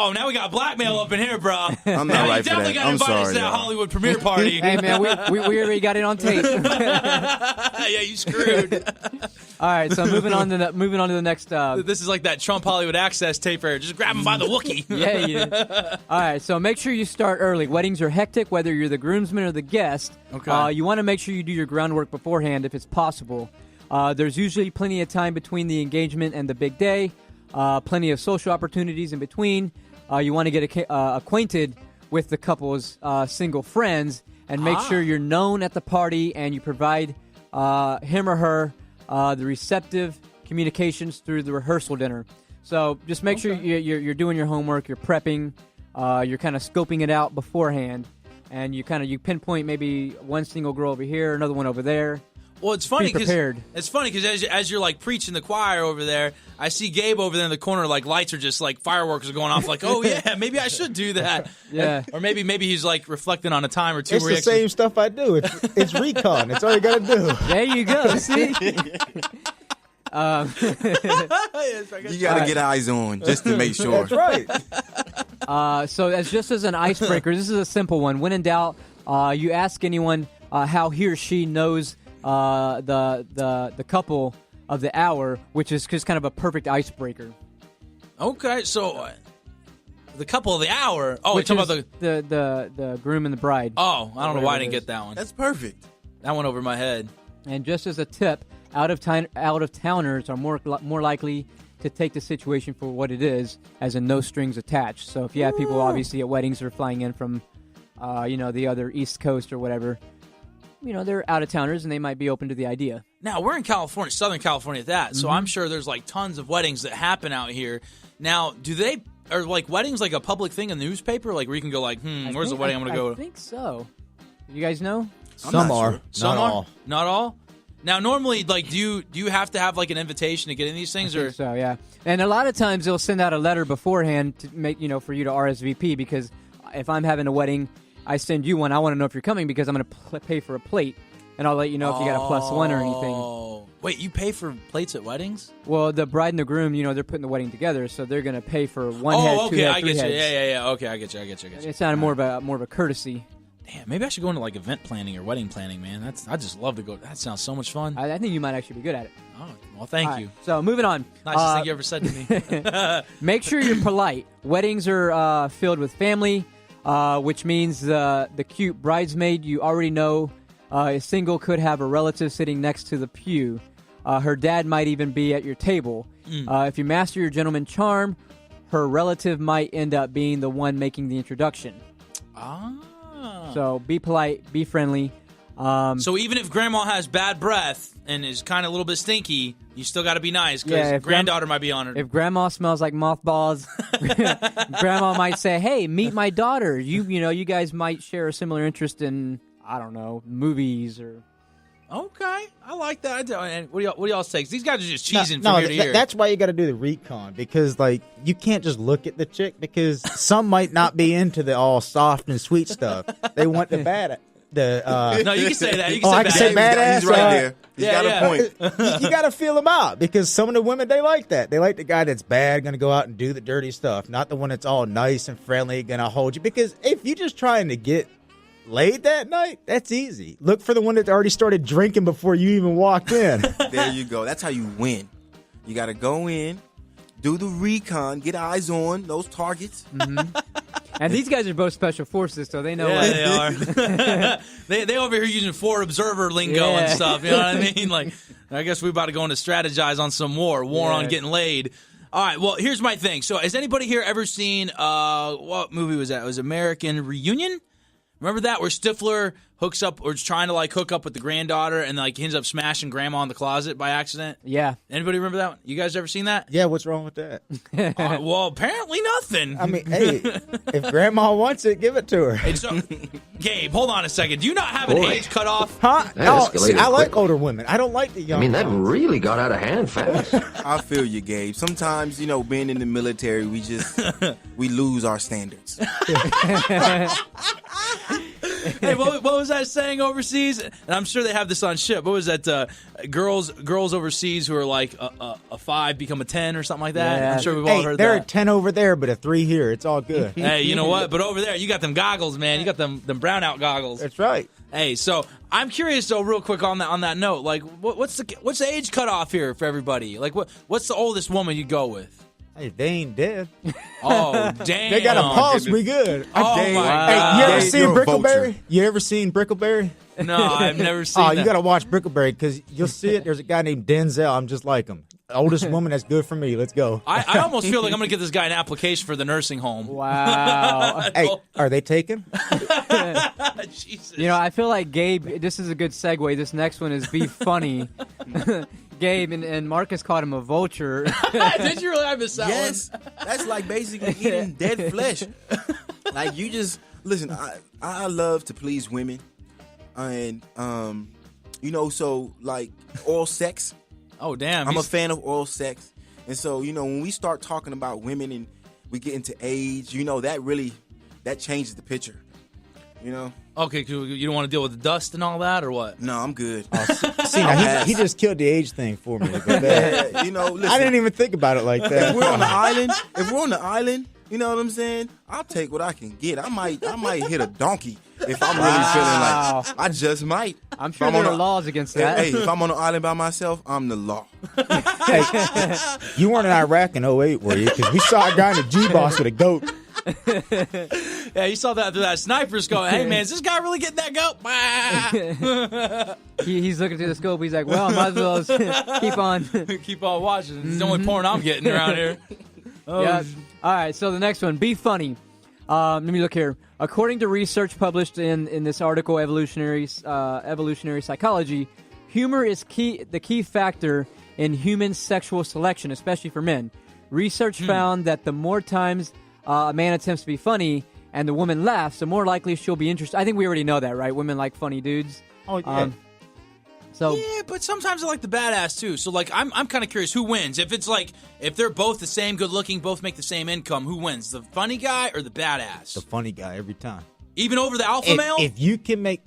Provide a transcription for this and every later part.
Oh, now we got blackmail up in here, bro. I'm not right for that. Definitely got I'm invited sorry, to that y'all. Hollywood premiere party. Hey, man, we already got it on tape. Yeah, you screwed. All right, so moving on to the next. This is like that Trump Hollywood Access tape right here. Just grab him by the Wookiee. Yeah. All right, so make sure you start early. Weddings are hectic, whether you're the groomsman or the guest. Okay. You want to make sure you do your groundwork beforehand if it's possible. There's usually plenty of time between the engagement and the big day. Plenty of social opportunities in between. You want to get acquainted with the couple's single friends and make sure you're known at the party and you provide him or her the receptive communications through the rehearsal dinner. So just make sure you're doing your homework, you're prepping, you're kind of scoping it out beforehand, and you pinpoint maybe one single girl over here, another one over there. Well, it's funny because prepared. as you're like preaching the choir over there, I see Gabe over there in the corner, like lights are just like fireworks are going off. Like, oh yeah, maybe I should do that. Yeah. Or maybe he's like reflecting on a time or two. It's the same stuff I do. It's recon. It's all you got to do. There you go. See. You got to get eyes on just to make sure. That's right. So as an icebreaker, this is a simple one. When in doubt, you ask anyone how he or she knows the couple of the hour, which is just kind of a perfect icebreaker. Okay, so the couple of the hour. Oh, which you're is talking about the groom and the bride. Oh, I don't know why I didn't it is. get that one. That's perfect. That went over my head. And just as a tip, out-of-towners are more likely to take the situation for what it is, as in no strings attached. So if you have people obviously at weddings that are flying in from, the other East Coast or whatever, they're out-of-towners and they might be open to the idea. Now, we're in California, Southern California at that, so I'm sure there's like tons of weddings that happen out here. Now, are like weddings like a public thing in the newspaper, like where you can go like, where's the wedding I'm going to go? I think so. You guys know? Some are. Some Not are? all. Not all? Now, normally, like, do you have to have like an invitation to get in these things, I think so, yeah. And a lot of times they'll send out a letter beforehand to make for you to RSVP, because if I'm having a wedding, I send you one. I want to know if you're coming because I'm going to pay for a plate, and I'll let you know if you got a +1 or anything. Oh, wait, you pay for plates at weddings? Well, the bride and the groom, they're putting the wedding together, so they're going to pay for one head, two head, I three get you. heads. Yeah. Okay, I get you. It's not more of a courtesy. Damn, maybe I should go into like event planning or wedding planning, man. I just love to go. That sounds so much fun. I think you might actually be good at it. Oh, well, thank All you. right, so moving on. Nicest thing you ever said to me. Make sure you're polite. Weddings are filled with family, which means the cute bridesmaid you already know is single could have a relative sitting next to the pew. Her dad might even be at your table. If you master your gentleman charm, her relative might end up being the one making the introduction. So be polite, be friendly. So even if grandma has bad breath and is kind of a little bit stinky, you still got to be nice because granddaughter might be honored. If grandma smells like mothballs, grandma might say, "Hey, meet my daughter. You guys might share a similar interest in, I don't know, movies or." Okay, I like that. And what do y'all say? 'Cause these guys are just cheesing from here to here. That's why you got to do the recon, because you can't just look at the chick, because some might not be into the all soft and sweet stuff. They want the bad. No, you can say that. You can I can say badass. He's right there. He's got a point. You got to feel them out, because some of the women, they like that. They like the guy that's bad, going to go out and do the dirty stuff, not the one that's all nice and friendly, going to hold you. Because if you're just trying to get laid that night, that's easy. Look for the one that already started drinking before you even walked in. There you go. That's how you win. You got to go in, do the recon, get eyes on those targets. And these guys are both special forces, so they know. They are. they over here using Ford Observer lingo and stuff. You know what I mean? Like, I guess we're about to go into strategize on some war on getting laid. All right. Well, here's my thing. So, has anybody here ever seen what movie was that? It was American Reunion. Remember that, where Stifler hooks up or is trying to hook up with the granddaughter and ends up smashing grandma in the closet by accident? Yeah. Anybody remember that one? You guys ever seen that? Yeah, what's wrong with that? Well, apparently nothing. I mean, hey, if grandma wants it, give it to her. Hey, so, Gabe, hold on a second. Do you not have an age cutoff? Huh? That No, escalated see, I like quick. older women. I don't like the young. I mean, that ones. really got out of hand fast. I feel you, Gabe. Sometimes, being in the military, we lose our standards. Hey, what was that saying overseas? And I'm sure they have this on ship. What was that? Girls overseas who are like a 5 become a 10 or something like that. Yeah. I'm sure we've all heard they're that. a 10 over there, but a 3 here. It's all good. Hey, you know what? But over there, you got them goggles, man. You got them brownout goggles. That's right. Hey, so I'm curious though, real quick on that note. Like, what's the age cutoff here for everybody? Like, what's the oldest woman you go with? Hey, they ain't dead. Oh, damn! They got a pulse. We good. Oh Dang. my Hey, God! you ever Dave, seen you're a vulture. Brickleberry? You ever seen Brickleberry? No, I've never seen. Oh, that. you got to watch Brickleberry because you'll see it. There's a guy named Denzel. I'm just like him. Oldest woman, that's good for me. Let's go. I almost feel like I'm going to get this guy an application for the nursing home. Wow. Hey, are they taken? Jesus. You know, I feel like Gabe, this is a good segue. This next one is be funny. Gabe and Marcus called him a vulture. Did you really? I missed that Yes, that's like basically eating dead flesh. Like you just listen. I love to please women, and so like oral sex. one? Oh, damn! I'm a fan of oral sex, and so when we start talking about women and we get into age, that changes the picture. Okay, cool. You don't want to deal with the dust and all that, or what? No, I'm good. See, now he just killed the age thing for me. Listen, I didn't even think about it like if that. we're on the island, you know what I'm saying? I'll take what I can get. I might hit a donkey if I'm really feeling like I just might. I'm sure If there on are a- laws against that. Hey, if I'm on an island by myself, I'm the law. Hey, you weren't in Iraq in 08, were you? Because we saw a guy in a G-Boss with a goat. Yeah, you saw that through that sniper scope. Hey, man, is this guy really getting that goat? He's looking through the scope. He's like, well, might as well keep on. Keep on watching. It's the only porn I'm getting around here. Oh, Yeah. All right, so the next one, be funny. Let me look here. According to research published in this article, Evolutionary Psychology, humor is the key factor in human sexual selection, especially for men. Research found that the more times a man attempts to be funny and the woman laughs, the more likely she'll be interested. I think we already know that, right? Women like funny dudes. Oh, yeah. So Yeah, but sometimes I like the badass too. So like, I'm kind of curious who wins. If they're both the same, good looking, both make the same income, who wins? The funny guy or the badass? The funny guy every time. Even over the alpha male? If you can make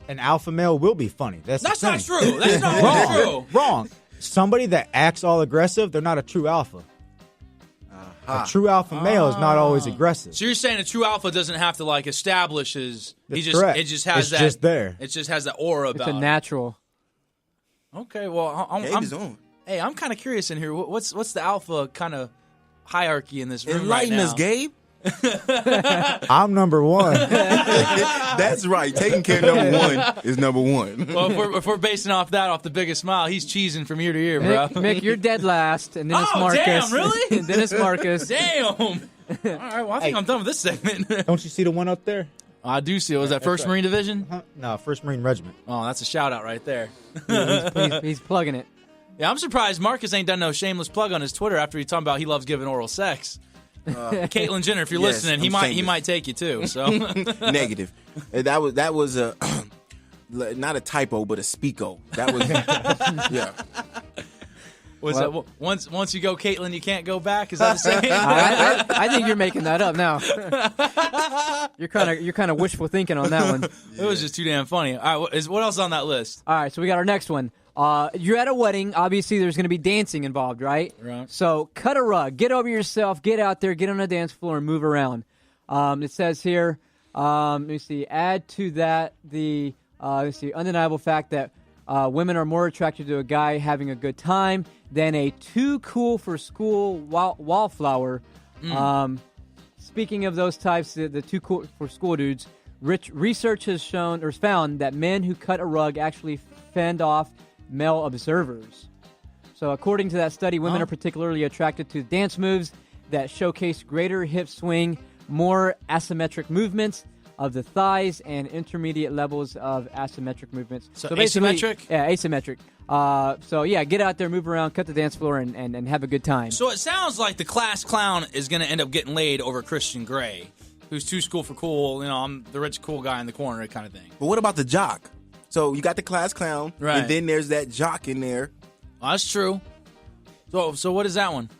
an alpha male will be funny. That's Not the thing. true. That's not Wrong. true. Wrong. Somebody that acts all aggressive, they're not a true alpha. A true alpha male is not always aggressive. So you're saying a true alpha doesn't have to like establish his. That's correct. It just has It's that. just there. It just has that aura it's about. a natural. Okay, well, Gabe is on. Hey, I'm kind of curious in here. What's the alpha kind of hierarchy in this room Enlighten right now? us, Gabe. I'm number one. That's right. Taking care of number one is number one. Well, if we're basing off the biggest smile, he's cheesing from ear to ear, bro. Mick, you're dead last, and then it's Oh, Marcus. damn, really? And then it's Marcus. Damn. All right, well, I think I'm done with this segment. Don't you see the one up there? I do see. Was that First Marine Division? Huh? No, 1st Marine Regiment. Oh, that's a shout out right there. He's plugging it. Yeah, I'm surprised Marcus ain't done no shameless plug on his Twitter after he's talking about he loves giving oral sex. Caitlyn Jenner, if you're Yes, listening, he I'm might shameless. take you too. So Negative. That was a not a typo, but a speako. That was yeah. what's that? Once you go, Caitlyn, you can't go back. Is that the saying? I think you're making that up now. You're kind of wishful thinking on that one. It was just too damn funny. All right, what else is on that list? All right, so we got our next one. You're at a wedding. Obviously, there's going to be dancing involved, right? Right. So cut a rug. Get over yourself. Get out there. Get on the dance floor and move around. It says here, let me see, add to that the undeniable fact that women are more attracted to a guy having a good time than a too cool for school wallflower. Speaking of those types, the too cool for school dudes, research has found that men who cut a rug actually fend off male observers. So according to that study, women are particularly attracted to dance moves that showcase greater hip swing, more asymmetric movements of the thighs, and intermediate levels of asymmetric movements. So basically- asymmetric? Yeah, asymmetric. So yeah, get out there, move around, cut the dance floor, and have a good time. So it sounds like the class clown is going to end up getting laid over Christian Grey, who's too school for cool. You know, I'm the rich cool guy in the corner kind of thing. But what about the jock? So you got the class clown, Right. and then there's that jock in there. Oh, that's true. So what is that one?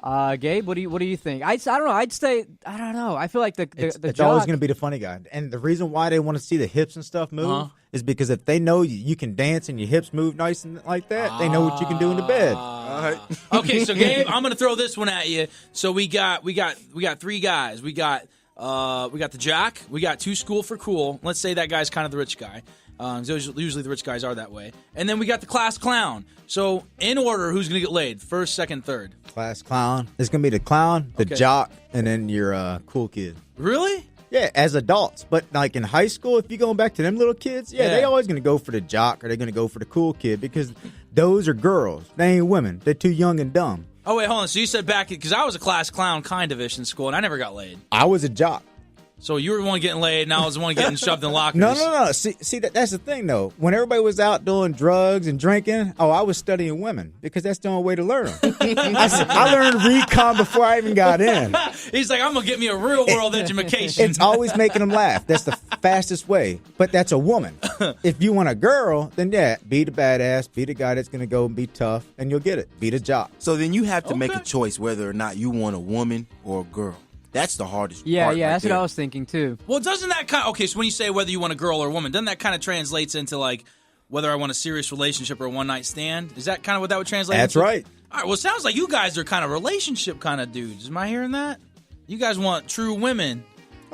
Gabe, what do you think? I don't know. I'd say I don't know. I feel like It's jock, always going to be the funny guy. And the reason why they want to see the hips and stuff move is because if they know you can dance and your hips move nice and like that, they know what you can do in the bed. Okay, so Gabe, I'm going to throw this one at you. So we got three guys. We got the jock. We got too school for cool. Let's say that guy's kind of the rich guy. Usually the rich guys are that way. And then we got the class clown. So in order, who's going to get laid? First, second, third. Class clown. It's going to be the clown, the jock, and then your cool kid. Really? Yeah, as adults. But like in high school, if you're going back to them little kids, they always going to go for the jock or they're going to go for the cool kid because those are girls. They ain't women. They're too young and dumb. Oh, wait, hold on. So you said back, because I was a class clown kind of-ish in school, and I never got laid. I was a jock. So you were the one getting laid, and I was the one getting shoved in lockers. No. See that's the thing, though. When everybody was out doing drugs and drinking, I was studying women because that's the only way to learn them. I learned recon before I even got in. He's like, I'm going to get me a real-world education. It's always making them laugh. That's the fastest way. But that's a woman. If you want a girl, then be the badass, be the guy that's going to go and be tough, and you'll get it. Be the jock. So then you have to make a choice whether or not you want a woman or a girl. That's the hardest part. Yeah, that's there. what I was thinking too. Well, doesn't that kind of, okay, so when you say whether you want a girl or a woman, doesn't that kind of translates into like whether I want a serious relationship or a one-night stand? Is that kind of what that would translate That's into? right. All right, well, it sounds like you guys are kind of relationship kind of dudes. Am I hearing that? You guys want true women.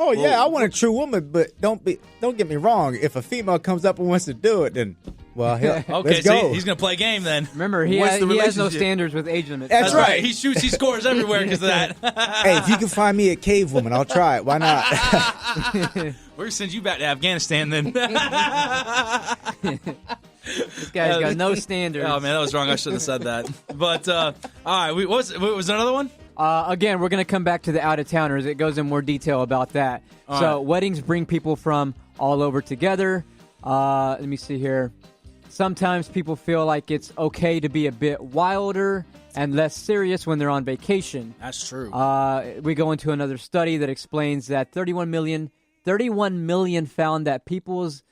Oh, yeah, I want a true woman, but don't get me wrong. If a female comes up and wants to do it, then, well, Okay, let's so go. he's going to play game then. Remember, he has no standards with age limits. That's right. He shoots, he scores everywhere because of that. Hey, if you can find me a cave woman, I'll try it. Why not? We're going to send you back to Afghanistan then. This guy's got no standards. Oh, man, that was wrong. I should have said that. But, all right, was there another one? Again, we're going to come back to the out-of-towners. It goes in more detail about that. So weddings bring people from all over together. Let me see here. Sometimes people feel like it's okay to be a bit wilder and less serious when they're on vacation. That's true. We go into another study that explains that 31 million found that people's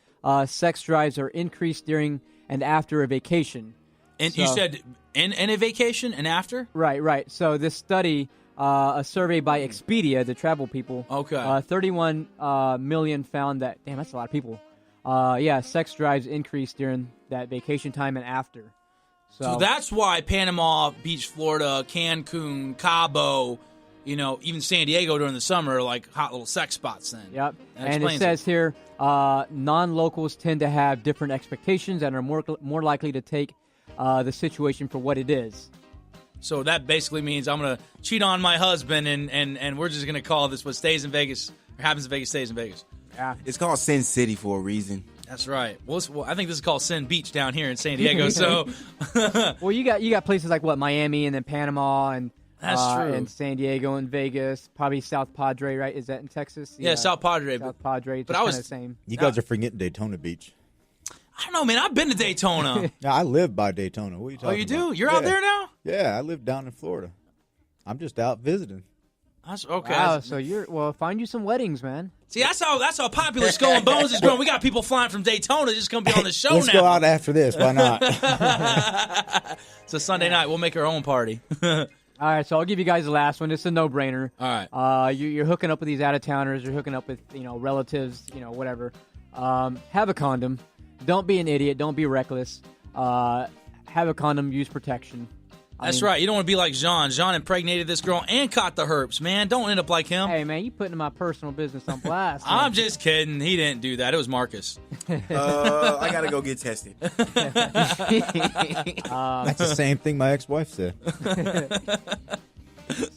sex drives are increased during and after a vacation. And you said in a vacation and after? Right. So this study, a survey by Expedia, the travel people, 31 million found that, damn, that's a lot of people. Sex drives increased during that vacation time and after. So that's why Panama Beach, Florida, Cancun, Cabo, even San Diego during the summer are like hot little sex spots then. Yep. And it says here, non-locals tend to have different expectations and are more likely to take the situation for what it is. So that basically means I'm going to cheat on my husband and we're just going to call this what stays in Vegas, or happens in Vegas, stays in Vegas. Yeah. It's called Sin City for a reason. That's right. Well, I think this is called Sin Beach down here in San Diego. So, well, you got places like Miami and then Panama and that's true, and San Diego and Vegas, probably South Padre, right? Is that in Texas? Yeah, South Padre. South Padre, but I was the same. You guys are forgetting Daytona Beach. I don't know, man. I've been to Daytona. Yeah, I live by Daytona. What are you talking about? Oh, you do? You're out there now? Yeah, I live down in Florida. I'm just out visiting. That's okay. Wow, so find you some weddings, man. See, that's how popular Skull and Bones is growing. We got people flying from Daytona just going to be on the show Let's now. go out after this. Why not? It's a Sunday night. We'll make our own party. All right, so I'll give you guys the last one. It's a no-brainer. All right. You're hooking up with these out-of-towners. You're hooking up with relatives, whatever. Have a condom. Don't be an idiot. Don't be reckless. Have a condom. Use protection. That's right. You don't want to be like Jean. Jean impregnated this girl and caught the herpes, man. Don't end up like him. Hey, man, you putting my personal business on blast. I'm just kidding. He didn't do that. It was Marcus. I got to go get tested. That's the same thing my ex-wife said.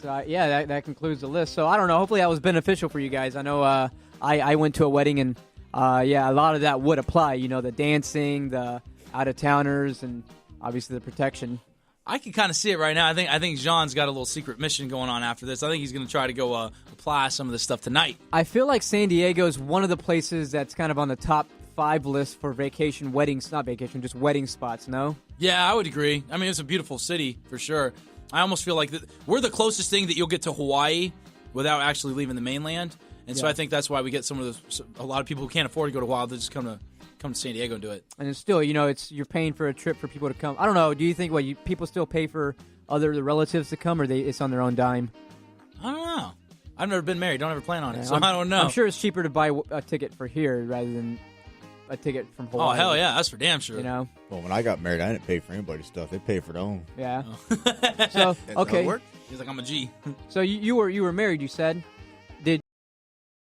So, that concludes the list. So, I don't know. Hopefully that was beneficial for you guys. I know I went to a wedding, and, a lot of that would apply. The dancing, the out-of-towners, and obviously the protection. I can kind of see it right now. I think Jean's got a little secret mission going on after this. I think he's going to try to go apply some of this stuff tonight. I feel like San Diego is one of the places that's kind of on the top 5 list for vacation weddings, not vacation, just wedding spots, no? Yeah, I would agree. I mean, it's a beautiful city for sure. I almost feel like we're the closest thing that you'll get to Hawaii without actually leaving the mainland. And so I think that's why we get a lot of people who can't afford to go to Hawaii, they just come to San Diego and do it. And it's still, you're paying for a trip for people to come. I don't know. Do you think people still pay for the relatives to come, or it's on their own dime? I don't know. I've never been married. Don't ever plan on it, Yeah, so I don't know. I'm sure it's cheaper to buy a ticket for here rather than a ticket from Hawaii. Oh, hell yeah. That's for damn sure. You know? Well, when I got married, I didn't pay for anybody's stuff. They paid for their own. Yeah. Oh. So, That's how it okay. works. He's like, I'm a G. So you were married, you said?